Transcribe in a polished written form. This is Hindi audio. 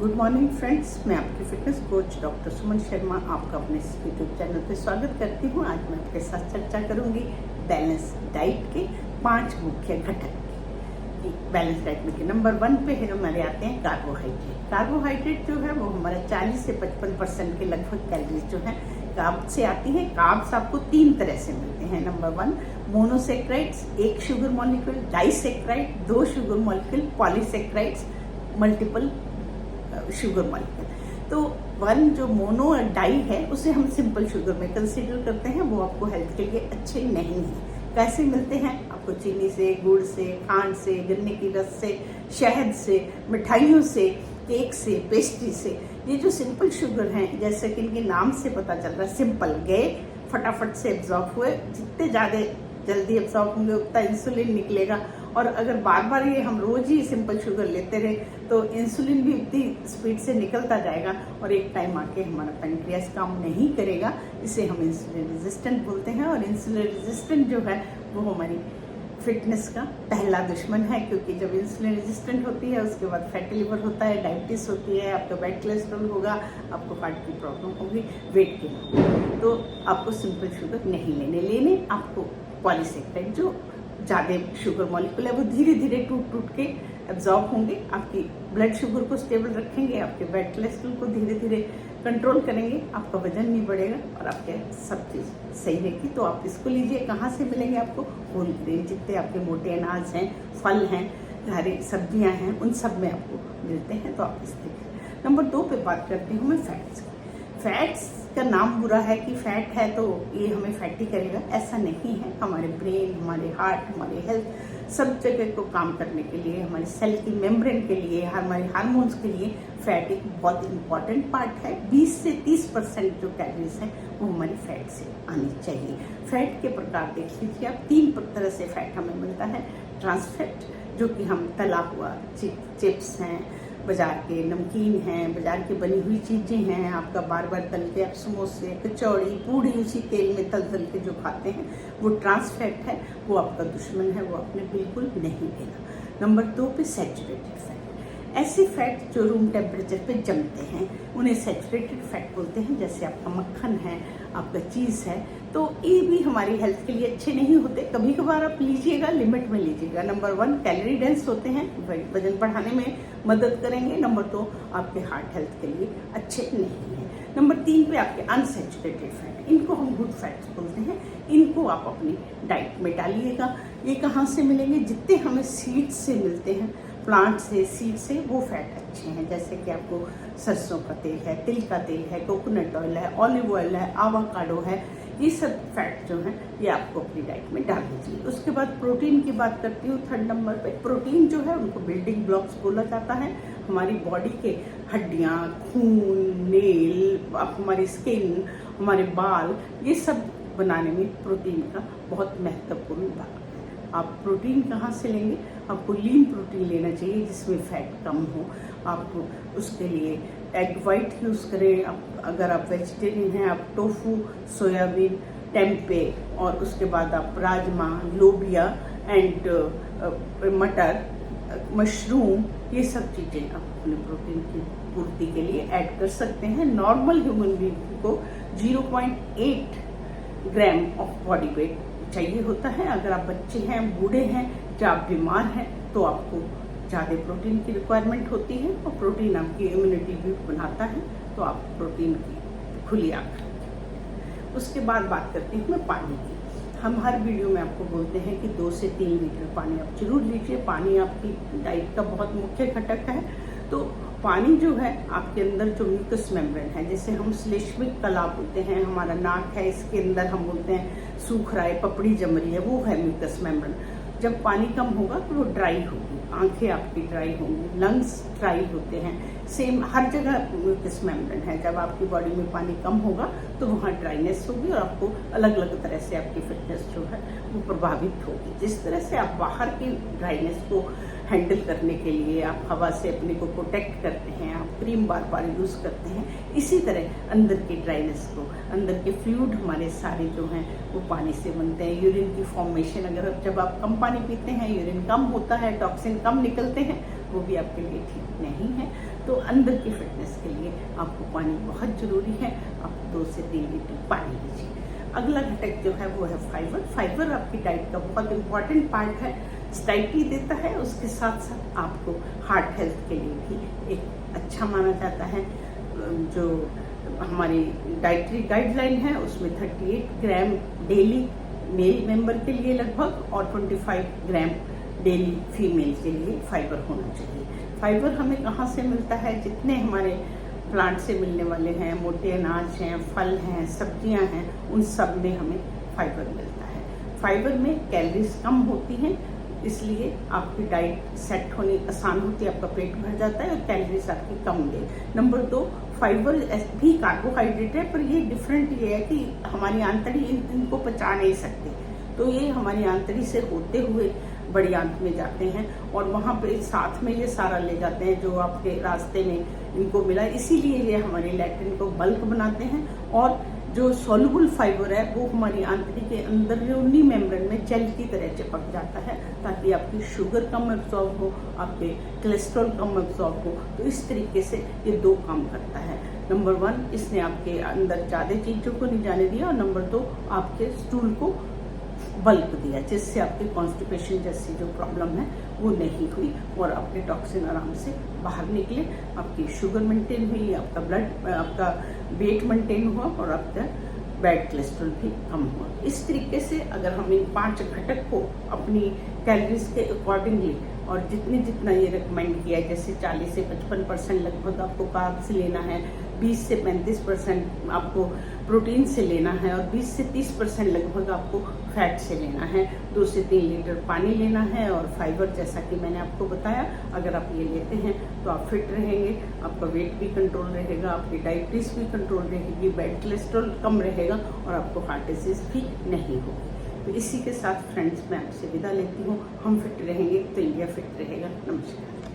गुड मॉर्निंग फ्रेंड्स, मैं आपकी fitness coach doctor Suman Sharma आपका अपने यूट्यूब चैनल पे स्वागत करती हूँ। आज मैं आपके साथ चर्चा करूँगी बैलेंस डाइट के 5 मुख्य घटक। बैलेंस डाइट में के नंबर 1 पे हमारे आते हैं कार्बोहाइड्रेट। कार्बोहाइड्रेट जो है वो हमारा 40 से 55% के लगभग कैलोरीज जो है कार्ब से आती है। कार्ब्स आपको 3 तरह से मिलते हैं। Number 1 monosaccharides, 1 sugar molecule, disaccharide, 2 sugar molecule, polysaccharides, multiple sugar molecule. तो 1 जो मोनो और डाई है उसे हम सिंपल शुगर में कंसीडर करते हैं, वो आपको हेल्थ के लिए अच्छे नहीं है। कैसे मिलते हैं आपको? चीनी से, गुड़ से, खांड से, गन्ने की रस से, शहद से, मिठाइयों से, केक से, पेस्ट्री से। ये जो सिंपल शुगर हैं, जैसे कि इनके नाम से पता चल रहा है, सिंपल, गए, फटाफट से एब्जॉर्ब हुए। जितने ज़्यादा जल्दी एब्जॉर्ब होंगे उतना इंसुलिन निकलेगा। और अगर बार बार ये हम रोज ही सिंपल शुगर लेते रहे तो इंसुलिन भी उतनी स्पीड से निकलता जाएगा और एक टाइम आके हमारा पैनक्रियास काम नहीं करेगा। इसे हम इंसुलिन रेजिस्टेंट बोलते हैं। और इंसुलिन रेजिस्टेंट जो है वो हमारी फिटनेस का पहला दुश्मन है, क्योंकि जब इंसुलिन रेजिस्टेंट होती है उसके बाद फैटी लिवर होता है, डायबिटीज होती है, आपका बैड कोलेस्ट्रॉल होगा, आपको हार्ट की प्रॉब्लम होगी, वेट गेन। तो आपको सिंपल शुगर नहीं लेने आपको पॉलीसेक्राइड जो ज़्यादा शुगर मॉलिक्यूल है वो धीरे धीरे टूट के एब्जॉर्ब होंगे, आपकी ब्लड शुगर को स्टेबल रखेंगे, आपके बैड कोलेस्ट्रॉल को धीरे धीरे कंट्रोल करेंगे, आपका वजन नहीं बढ़ेगा और आपके सब चीज़ सही रहेगी। तो आप इसको लीजिए। कहाँ से मिलेंगे आपको? होल ग्रेन, जितने आपके मोटे अनाज हैं, फल हैं, हरी सब्जियां हैं, उन सब में आपको मिलते हैं। तो आप इसके नंबर 2 पे बात करती हूँ मैं फैट्स की। फैट्स का नाम बुरा है कि फैट है तो ये हमें फैटी करेगा, ऐसा नहीं है। हमारे ब्रेन, हमारे हार्ट, हमारे हेल्थ सब जगह को काम करने के लिए, हमारे सेल की मेम्ब्रेन के लिए, हमारे हार्मोन्स के लिए फैट एक बहुत इंपॉर्टेंट पार्ट है। 20 से 30% जो कैलोरीज हैं वो हमारी फैट से आनी चाहिए। फैट के प्रकार देख लीजिए आप, 3 तरह से फैट हमें मिलता है। ट्रांस फैट जो कि हम तला हुआ चिप्स हैं, बाजार के नमकीन हैं, बाजार की बनी हुई चीज़ें हैं, आपका बार बार तल के आप समोसे, कचौड़ी, पूड़ी उसी तेल में तल के जो खाते हैं वो ट्रांस फैट है, वो आपका दुश्मन है, वो आपने बिल्कुल नहीं लेना। नंबर 2 पे सैचुरेटेड फैट। ऐसे फैट जो रूम टेम्परेचर पे जमते हैं उन्हें सैचुरेटेड फैट बोलते हैं। जैसे आपका मक्खन है, आपका चीज़ है, तो ये भी हमारी हेल्थ के लिए अच्छे नहीं होते। कभी कभार आप लीजिएगा, लिमिट में लीजिएगा। नंबर 1 कैलोरी डेंस होते हैं, वजन बढ़ाने में मदद करेंगे। नंबर 2 आपके हार्ट हेल्थ के लिए अच्छे नहीं है। नंबर 3 पे आपके अनसैचुरेटेड फैट, इनको हम गुड फैट्स बोलते हैं। इनको आप अपनी डाइट में डालिएगा। ये कहाँ से मिलेंगे? जितने हमें सीड्स से मिलते हैं, प्लांट से, सीड से, वो फैट अच्छे हैं। जैसे कि आपको सरसों का तेल है, तिल का तेल है, कोकोनट ऑयल है, ऑलिव ऑयल है, आवाकाडो है, ये सब फैट जो है ये आपको अपनी डाइट में डाल दीजिए। उसके बाद प्रोटीन की बात करती हूँ 3rd नंबर पे। प्रोटीन जो है उनको बिल्डिंग ब्लॉक्स बोला जाता है। हमारी बॉडी के हड्डियाँ, खून, नेल, हमारी स्किन, हमारे बाल, ये सब बनाने में प्रोटीन का बहुत महत्वपूर्ण भाग है। आप प्रोटीन कहाँ से लेंगे? आपको लीन प्रोटीन लेना चाहिए जिसमें फैट कम हो। आप उसके लिए एग वाइट यूज़ करें। अगर आप वेजिटेरियन हैं, आप टोफू, सोयाबीन, टेम्पे, और उसके बाद आप राजमा, लोबिया एंड मटर, मशरूम, ये सब चीज़ें आप अपने प्रोटीन की पूर्ति के लिए ऐड कर सकते हैं। नॉर्मल ह्यूमन बीइंग को 0.8 ग्राम ऑफ बॉडी वेट चाहिए होता है। अगर आप बच्चे हैं, बूढ़े हैं, या आप बीमार हैं तो आपको ज़्यादा प्रोटीन की रिक्वायरमेंट होती है। और प्रोटीन आपकी इम्यूनिटी भी बनाता है, तो आप प्रोटीन की खुली आंख। उसके बाद बात करती हूँ मैं पानी की। हम हर वीडियो में आपको बोलते हैं कि 2 से 3 लीटर पानी आप जरूर लीजिए। पानी आपकी डाइट का बहुत मुख्य घटक है। तो पानी जो है आपके अंदर जो म्यूकस मेम्ब्रेन है, जैसे हम श्लेष्मिक कला बोलते हैं, हमारा नाक है, इसके अंदर हम बोलते हैं सूख रहा है, पपड़ी जम रही है, वो है म्यूकस मेम्ब्रेन। जब पानी कम होगा तो वो ड्राई होगी, आंखें आपकी ड्राई होंगी, लंग्स ड्राई होते हैं, सेम हर जगह म्यूकस मेम्ब्रेन है। जब आपकी बॉडी में पानी कम होगा तो वहाँ ड्राइनेस होगी और आपको अलग अलग तरह से आपकी फिटनेस जो है वो प्रभावित होगी। जिस तरह से आप बाहर की ड्राइनेस को हैंडल करने के लिए आप हवा से अपने को प्रोटेक्ट करते हैं, आप क्रीम बार बार यूज़ करते हैं, इसी तरह अंदर की ड्राइनेस को, अंदर के फ्लूइड हमारे सारे जो हैं वो पानी से बनते हैं। यूरिन की फॉर्मेशन, अगर जब आप कम पानी पीते हैं, यूरिन कम होता है, टॉक्सिन कम निकलते हैं, वो भी आपके लिए ठीक नहीं है। तो अंदर की फिटनेस के लिए आपको पानी बहुत ज़रूरी है। आप 2 से 3 लीटर पानी लीजिए। अगला घटक जो है वो है फाइबर। फाइबर आपकी डाइट का बहुत इम्पॉर्टेंट पार्ट है, स्टाइटी देता है, उसके साथ साथ आपको हार्ट हेल्थ के लिए भी एक अच्छा माना जाता है। जो हमारी डाइटरी गाइडलाइन है उसमें 38 ग्राम डेली मेल मेंबर के लिए लगभग और 25 ग्राम डेली फीमेल के लिए फाइबर होना चाहिए। फाइबर हमें कहाँ से मिलता है? जितने हमारे प्लांट से मिलने वाले हैं, मोटे अनाज हैं, फल हैं, सब्जियां हैं, उन सब में हमें फाइबर मिलता है। फाइबर में कैलोरीज कम होती हैं, इसलिए आपकी डाइट सेट होनी आसान होती है, आपका पेट भर जाता है और कैलोरीज आपकी कम दे। नंबर 2, फाइबर भी कार्बोहाइड्रेट है, पर ये डिफरेंट ये है कि हमारी आंतड़ी इनको पचा नहीं सकते, तो ये हमारी आंतड़ी से होते हुए बड़ी आंत में जाते हैं और वहाँ पे साथ में ये सारा ले जाते हैं जो आपके रास्ते में इनको मिला, इसीलिए ये हमारी लैट्रिन को बल्क बनाते हैं। और जो सॉल्युबल फाइबर है वो हमारी आंतड़ी के अंदर यूनी मेम्ब्रेन में जेल की तरह चिपक जाता है, ताकि आपकी शुगर कम एब्जॉर्ब हो, आपके कोलेस्ट्रॉल कम एब्जॉर्ब हो। तो इस तरीके से ये 2 काम करता है। नंबर 1, इसने आपके अंदर ज़्यादा चीज़ों को नहीं जाने दिया, और नंबर 2, आपके स्टूल को बल्क दिया, जिससे आपकी कॉन्स्टिपेशन जैसी जो प्रॉब्लम है वो नहीं हुई और आपके टॉक्सिन आराम से बाहर निकले, आपकी शुगर मेंटेन हुई, आपका वेट मेंटेन हुआ और आपका बैड कोलेस्ट्रॉल भी कम हुआ। इस तरीके से अगर हम इन 5 घटक को अपनी कैलोरीज के अकॉर्डिंगली और जितना ये रिकमेंड किया है, जैसे 40 से 55% लगभग आपको कार्ब्स लेना है, 20 से 35% आपको प्रोटीन से लेना है और 20 से 30% लगभग आपको फैट से लेना है, 2 से 3 लीटर पानी लेना है और फाइबर, जैसा कि मैंने आपको बताया, अगर आप ये लेते हैं तो आप फिट रहेंगे, आपका वेट भी कंट्रोल रहेगा, आपकी डायबिटीज भी कंट्रोल रहेगी, बैड कोलेस्ट्रॉल कम रहेगा और आपको हार्ट डिजीज भी नहीं होगी। तो इसी के साथ फ्रेंड्स मैं आपसे विदा लेती हूँ। हम फिट रहेंगे तो इंडिया फिट रहेगा। नमस्कार।